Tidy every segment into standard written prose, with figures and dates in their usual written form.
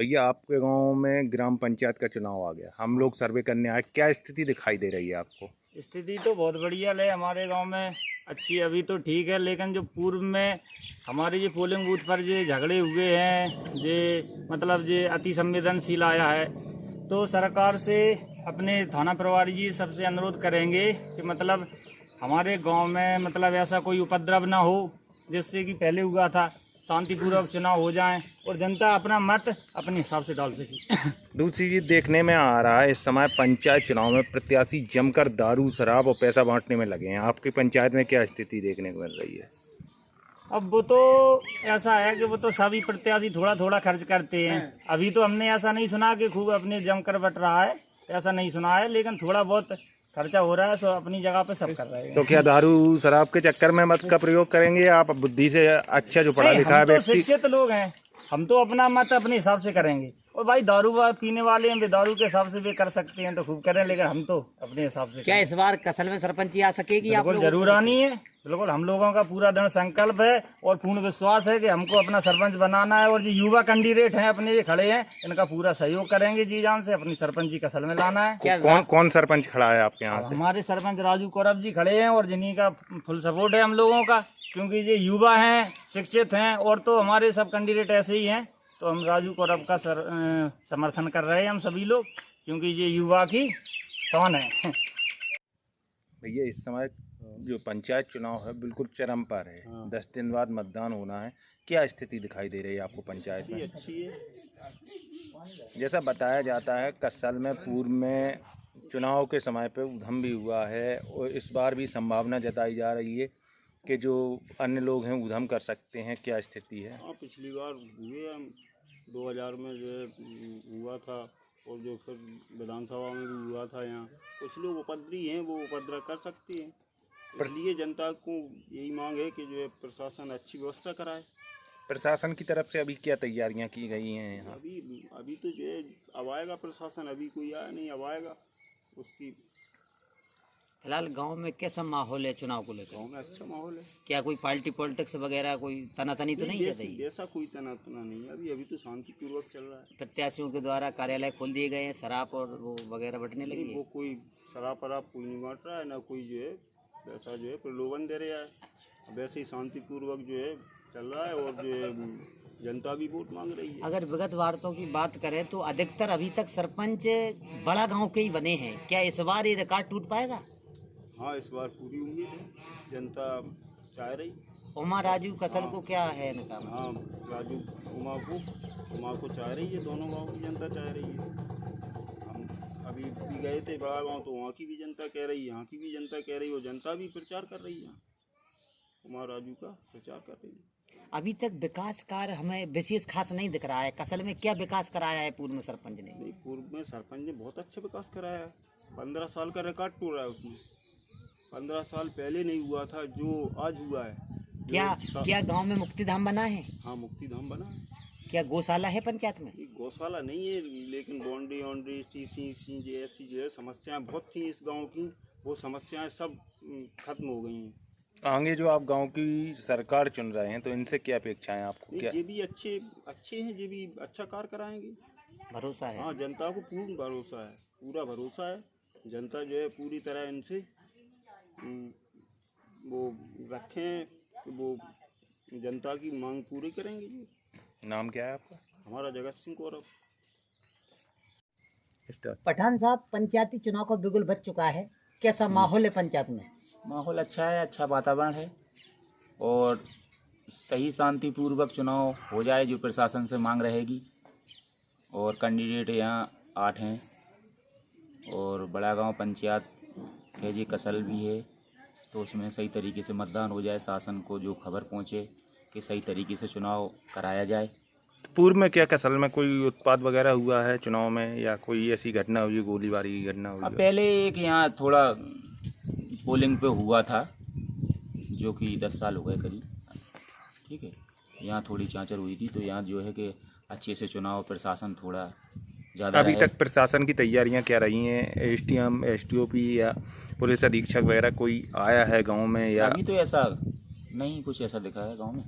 भैया आपके गांव में ग्राम पंचायत का चुनाव आ गया, हम लोग सर्वे करने आए, क्या स्थिति दिखाई दे रही है आपको? स्थिति तो बहुत बढ़िया है हमारे गांव में, अच्छी अभी तो ठीक है। लेकिन जो पूर्व में हमारे ये पोलिंग बूथ पर जो झगड़े हुए हैं, ये मतलब ये अति संवेदनशील आया है, तो सरकार से अपने थाना प्रभारी जी सबसे अनुरोध करेंगे कि मतलब हमारे गांव में मतलब ऐसा कोई उपद्रव ना हो, जिससे कि पहले हुआ था, शांतिपूर्वक चुनाव हो जाएं और जनता अपना मत अपने हिसाब से डाल सके। दूसरी चीज देखने में आ रहा है, इस समय पंचायत चुनाव में प्रत्याशी जमकर दारू शराब और पैसा बांटने में लगे हैं। आपकी पंचायत में क्या स्थिति देखने को मिल रही है? अब वो तो ऐसा है कि वो तो सभी प्रत्याशी थोड़ा थोड़ा खर्च करते हैं। अभी तो हमने ऐसा नहीं सुना कि खूब अपने जमकर बट रहा है, ऐसा नहीं सुना है, लेकिन थोड़ा बहुत खर्चा हो रहा है, सो अपनी जगह पे सब कर रहे हैं। तो क्या दारू शराब के चक्कर में मत का प्रयोग करेंगे? आप बुद्धि से अच्छा जो पढ़ा लिखा है हम तो व्यक्ति, शिक्षित लोग हैं, हम तो अपना मत अपने हिसाब से करेंगे। और भाई दारू पीने वाले हैं, वे दारू के हिसाब से भी कर सकते हैं तो खूब करें, लेकिन हम तो अपने हिसाब से। क्या इस बार कसल में सरपंची आ सकेगी? आप बिल्कुल जरूर आनी है, बिल्कुल। हम लोगों का पूरा दृढ़ संकल्प है और पूर्ण विश्वास है कि हमको अपना सरपंच बनाना है। और जो युवा कैंडिडेट हैं अपने ये खड़े हैं, इनका पूरा सहयोग करेंगे जी जान से, अपनी सरपंची कसल में लाना है। कौन कौन सरपंच खड़ा है आपके यहाँ से? हमारे सरपंच राजू कौरव जी खड़े हैं और जिन्हीं का फुल सपोर्ट है हम लोगों का, क्योंकि ये युवा हैं, शिक्षित हैं, और तो हमारे सब कैंडिडेट ऐसे ही हैं। तो हम राजू कौरव का समर्थन कर रहे हैं हम सभी लोग, क्योंकि ये युवा की शान है। भैया इस समय जो पंचायत चुनाव है बिल्कुल चरम पर है, 10 दिन बाद मतदान होना है, क्या स्थिति दिखाई दे रही है आपको पंचायत में? अच्छी है। जैसा बताया जाता है कसल में पूर्व में चुनाव के समय पे उधम भी हुआ है और इस बार भी संभावना जताई जा रही है कि जो अन्य लोग हैं उधम कर सकते हैं, क्या स्थिति है? हाँ, पिछली बार हुए हम 2000 में जो हुआ था, और जो फिर विधानसभा में भी हुआ था। यहाँ कुछ लोग उपद्रवी हैं, वो उपद्रव कर सकते हैं, इसलिए जनता को यही मांग है कि जो है प्रशासन अच्छी व्यवस्था कराए। प्रशासन की तरफ से अभी क्या तैयारियां की गई हैं यहाँ? अभी तो जो है अब आएगा प्रशासन, अभी कोई आया नहीं, अब आएगा उसकी। फिलहाल गांव में कैसा माहौल है चुनाव को लेकर? गाँव में अच्छा माहौल है। क्या कोई पार्टी पॉलिटिक्स वगैरह कोई तनातनी तो नहीं है? ऐसा कोई तनातना नहीं है, अभी तो शांतिपूर्वक चल रहा है। प्रत्याशियों के द्वारा कार्यालय खोल दिए गए हैं, शराब और वो वगैरह बंटने लगी है? वो कोई शराब वराब कोई नहीं बांट रहा है, ना कोई जो है वैसा जो है प्रलोभन दे रहा है। वैसे ही शांतिपूर्वक जो है चल रहा है, और जो है जनता भी वोट मांग रही है। अगर विगत वार्तों की बात करें तो अधिकतर अभी तक सरपंच बड़ा गांव के ही बने हैं, क्या इस बार ये रिकॉर्ड टूट पाएगा? हाँ, इस बार पूरी उम्मीद है, जनता चाह रही। उमा राजू कसल को क्या है इनका? हाँ, राजू उमा को चाह रही है, दोनों गांव की जनता चाह रही है। हम अभी भी गए थे बड़ा गांव, तो वहाँ की भी जनता कह रही है, यहाँ की भी जनता कह रही है, और जनता भी प्रचार कर रही है, उमा राजू का प्रचार कर रही है। अभी तक विकास कार्य हमें विशेष खास नहीं दिख रहा है। कसल में क्या विकास कराया है पूर्व में सरपंच ने? नहीं, पूर्व में सरपंच ने बहुत अच्छा विकास कराया है। 15 साल का रिकॉर्ड तोड़ रहा है उसमें। 15 साल पहले नहीं हुआ था जो आज हुआ है। क्या गांव में मुक्ति धाम बना है? हाँ, मुक्ति धाम बना है। क्या गौशाला है पंचायत में? गौशाला नहीं है, लेकिन बाउंड्री सी ऐसी जो है समस्याएं बहुत थी इस गांव की, वो समस्याएं सब खत्म हो गई हैं। आगे जो आप गांव की सरकार चुन रहे हैं तो इनसे क्या अपेक्षाएं आपको? क्या ये भी अच्छे हैं, ये भी अच्छा कार्य कराएंगे, भरोसा है? हाँ, जनता को पूर्ण भरोसा है, पूरा भरोसा है। जनता जो है पूरी तरह इनसे वो रखें, वो जनता की मांग पूरी करेंगे जी। नाम क्या है आपका? हमारा जगत सिंह कौरव। पठान साहब, पंचायती चुनाव का बिगुल बज चुका है, कैसा माहौल है पंचायत में? माहौल अच्छा है, अच्छा वातावरण है, और सही शांतिपूर्वक चुनाव हो जाए जो प्रशासन से मांग रहेगी। और कैंडिडेट यहाँ 8 हैं, और बड़ा गांव पंचायत है जी, कसल भी है, तो उसमें सही तरीके से मतदान हो जाए, शासन को जो खबर पहुँचे कि सही तरीके से चुनाव कराया जाए। पूर्व में क्या कसल में कोई उत्पात वगैरह हुआ है चुनाव में, या कोई ऐसी घटना हुई, गोलीबारी की घटना हुई? अब पहले एक यहाँ थोड़ा पोलिंग पे हुआ था, जो कि 10 साल हो गए करीब, ठीक है, यहाँ थोड़ी चांचर हुई थी, तो यहाँ जो है कि अच्छे से चुनाव प्रशासन थोड़ा ज़्यादा। अभी तक प्रशासन की तैयारियां क्या रही हैं? एसडीएम, एसडीओपी या पुलिस अधीक्षक वगैरह कोई आया है गांव में? या अभी तो ऐसा नहीं कुछ ऐसा दिखा है गांव में,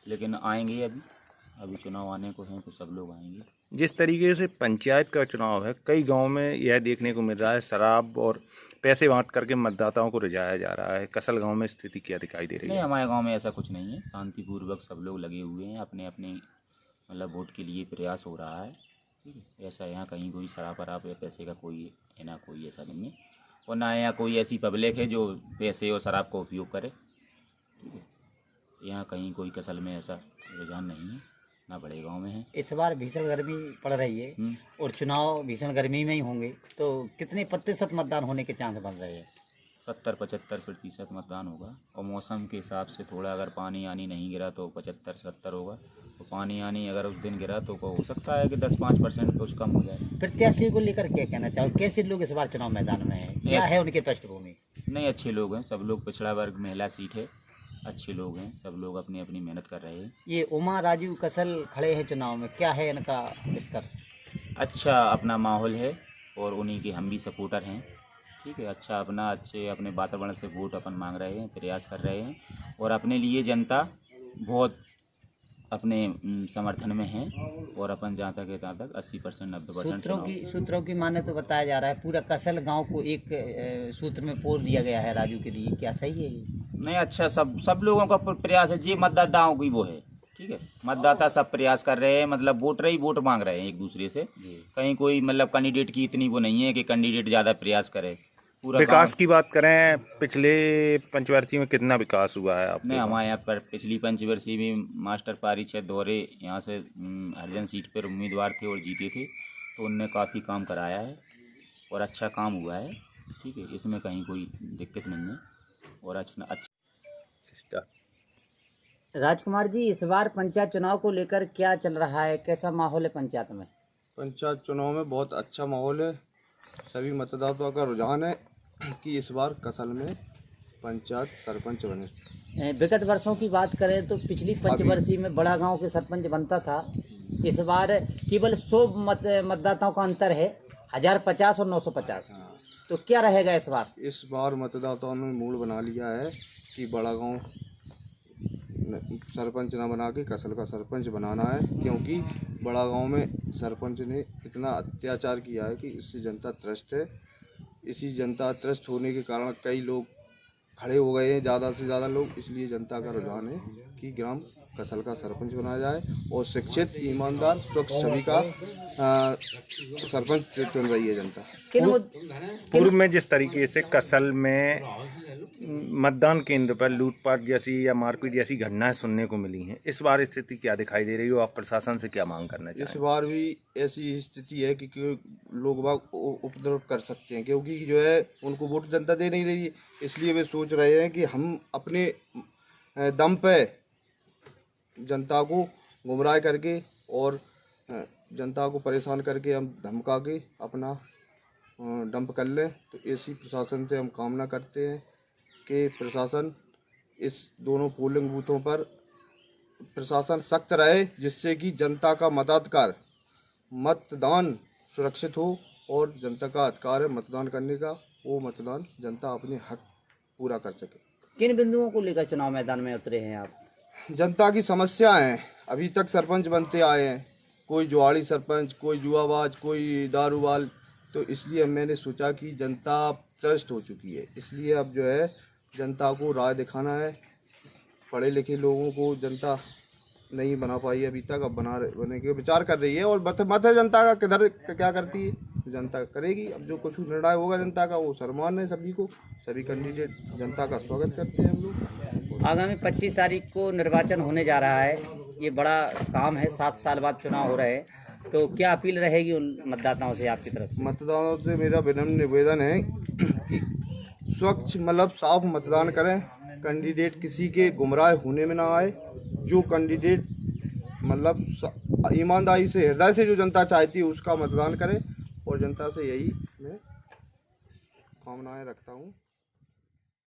लेकिन आएंगे अभी चुनाव आने को हैं तो सब लोग आएंगे। जिस तरीके से पंचायत का चुनाव है, कई गांव में यह देखने को मिल रहा है शराब और पैसे बांट करके मतदाताओं को रिझाया जा रहा है। कसल गांव में स्थिति क्या दिखाई दे रही नहीं, है? हमारे गांव में ऐसा कुछ नहीं है। शांतिपूर्वक सब लोग लगे हुए हैं, अपने अपने मतलब वोट के लिए प्रयास हो रहा है। ठीक है, ऐसा यहाँ कहीं कोई शराब वराब या पैसे का कोई है ना, कोई ऐसा नहीं है। और ना यहाँ कोई ऐसी पब्लिक है जो पैसे और शराब का उपयोग करे। ठीक है, यहाँ कहीं कोई कसल में ऐसा रुझान नहीं है, ना बड़े गांव में है। इस बार भीषण गर्मी पड़ रही है और चुनाव भीषण गर्मी में ही होंगे, तो कितने प्रतिशत मतदान होने के चांस बन रहे हैं? 70-75% मतदान होगा। और मौसम के हिसाब से थोड़ा अगर पानी आनी नहीं गिरा तो 75-70 होगा। तो पानी आनी अगर उस दिन गिरा तो हो सकता है कि 10-5% कुछ कम हो जाए। प्रत्याशी को लेकर क्या कहना चाहो? कैसे लोग इस बार चुनाव मैदान में हैं? क्या है उनकी पृष्ठभूमि? नहीं, अच्छे लोग हैं सब लोग। पिछड़ा वर्ग महिला सीट है, अच्छे लोग हैं सब लोग, अपनी अपनी मेहनत कर रहे हैं। ये उमा राजू कसल खड़े हैं चुनाव में, क्या है इनका स्तर? अच्छा अपना माहौल है और उन्हीं के हम भी सपोर्टर हैं। ठीक है, अच्छा अपना अच्छे अपने वातावरण से वोट अपन मांग रहे हैं, प्रयास कर रहे हैं। और अपने लिए जनता बहुत अपने समर्थन में है। और अपन जहाँ तक है तहाँ तक 80% 90% सूत्रों की माने तो बताया जा रहा है पूरा कसल गांव को एक सूत्र में पोर दिया गया है राजू के लिए, क्या सही है ये? नहीं, अच्छा सब लोगों का प्रयास है जी, मतदाताओं की वो है। ठीक है, मतदाता सब प्रयास कर रहे हैं, मतलब वोटर ही वोट मांग रहे हैं एक दूसरे से। कहीं कोई मतलब कैंडिडेट की इतनी वो नहीं है कि कैंडिडेट ज़्यादा प्रयास करे। पूरा विकास की बात करें, पिछले पंचवर्षीय में कितना विकास हुआ है आपके? नहीं, हमारे यहाँ पर पिछली पंचवर्षीय में मास्टर पारीक्षद दौरे यहाँ से हरिजन सीट पर उम्मीदवार थे और जीते थे, तो उनने काफ़ी काम कराया है और अच्छा काम हुआ है। ठीक है, इसमें कहीं कोई दिक्कत नहीं है और अच्छा। राजकुमार जी, इस बार पंचायत चुनाव को लेकर क्या चल रहा है, कैसा माहौल है पंचायत में? पंचायत चुनाव में बहुत अच्छा माहौल है। सभी मतदाताओं का रुझान है कि इस बार कसल में पंचायत सरपंच बने। विगत वर्षों की बात करें तो पिछली पंचवर्षीय में बड़ा गांव के सरपंच बनता था। इस बार केवल 100 मतदाताओं का अंतर है, 1050 और 950। तो क्या रहेगा इस बार? इस बार मतदाताओं ने मूड बना लिया है कि बड़ा गांव सरपंच ना बना के कसल का सरपंच बनाना है, क्योंकि बड़ा गांव में सरपंच ने इतना अत्याचार किया है कि इससे जनता त्रस्त है। इसी जनता त्रस्त होने के कारण कई लोग खड़े हो गए हैं, ज़्यादा से ज़्यादा लोग। इसलिए जनता का रुझान है कि ग्राम कसल का सरपंच बनाया जाए और शिक्षित, ईमानदार, स्वच्छ छवि का सरपंच चुन रही है जनता। पूर्व में जिस तरीके से कसल में मतदान केंद्र पर लूटपाट जैसी या मारपीट जैसी घटनाएं सुनने को मिली हैं, इस बार स्थिति क्या दिखाई दे रही हो? आप प्रशासन से क्या मांग करना चाहेंगे? इस बार भी ऐसी स्थिति है कि लोग बाग उपद्रव कर सकते हैं, क्योंकि जो है उनको वोट जनता दे नहीं रही है। इसलिए वे सोच रहे हैं कि हम अपने दम पे जनता को गुमराह करके और जनता को परेशान करके हम धमका के अपना डंप कर लें। तो ऐसी प्रशासन से हम कामना करते हैं कि प्रशासन इस दोनों पोलिंग बूथों पर प्रशासन सख्त रहे, जिससे कि जनता का मताधिकार मतदान सुरक्षित हो और जनता का अधिकार है मतदान करने का, वो मतदान जनता अपने हक पूरा कर सके। किन बिंदुओं को लेकर चुनाव मैदान में उतरे हैं आप? जनता की समस्या है। अभी तक सरपंच बनते आए हैं, कोई जुआड़ी सरपंच, कोई जुआबाज, कोई दारूबाज। तो इसलिए मैंने सोचा कि जनता त्रस्त हो चुकी है, इसलिए अब जो है जनता को राह दिखाना है। पढ़े लिखे लोगों को जनता नहीं बना पाई अभी तक, अब बनने के विचार कर रही है। और मत है जनता का किधर क्या करती है, जनता करेगी। अब जो कुछ निर्णय होगा जनता का, वो सम्मान है सभी को। सभी कैंडिडेट जनता का स्वागत करते हैं हम लोग। आगामी 25 तारीख को निर्वाचन होने जा रहा है, ये बड़ा काम है, 7 साल बाद चुनाव हो रहे हैं, तो क्या अपील रहेगी उन मतदाताओं से आपकी तरफ? मतदाताओं से मेरा विनम्र निवेदन है कि स्वच्छ मतलब साफ मतदान करें। कैंडिडेट किसी के गुमराह होने में ना आए। जो कैंडिडेट मतलब ईमानदारी से, हृदय से जो जनता चाहती है उसका मतदान करें, और जनता से यही मैं कामनाएं रखता हूँ।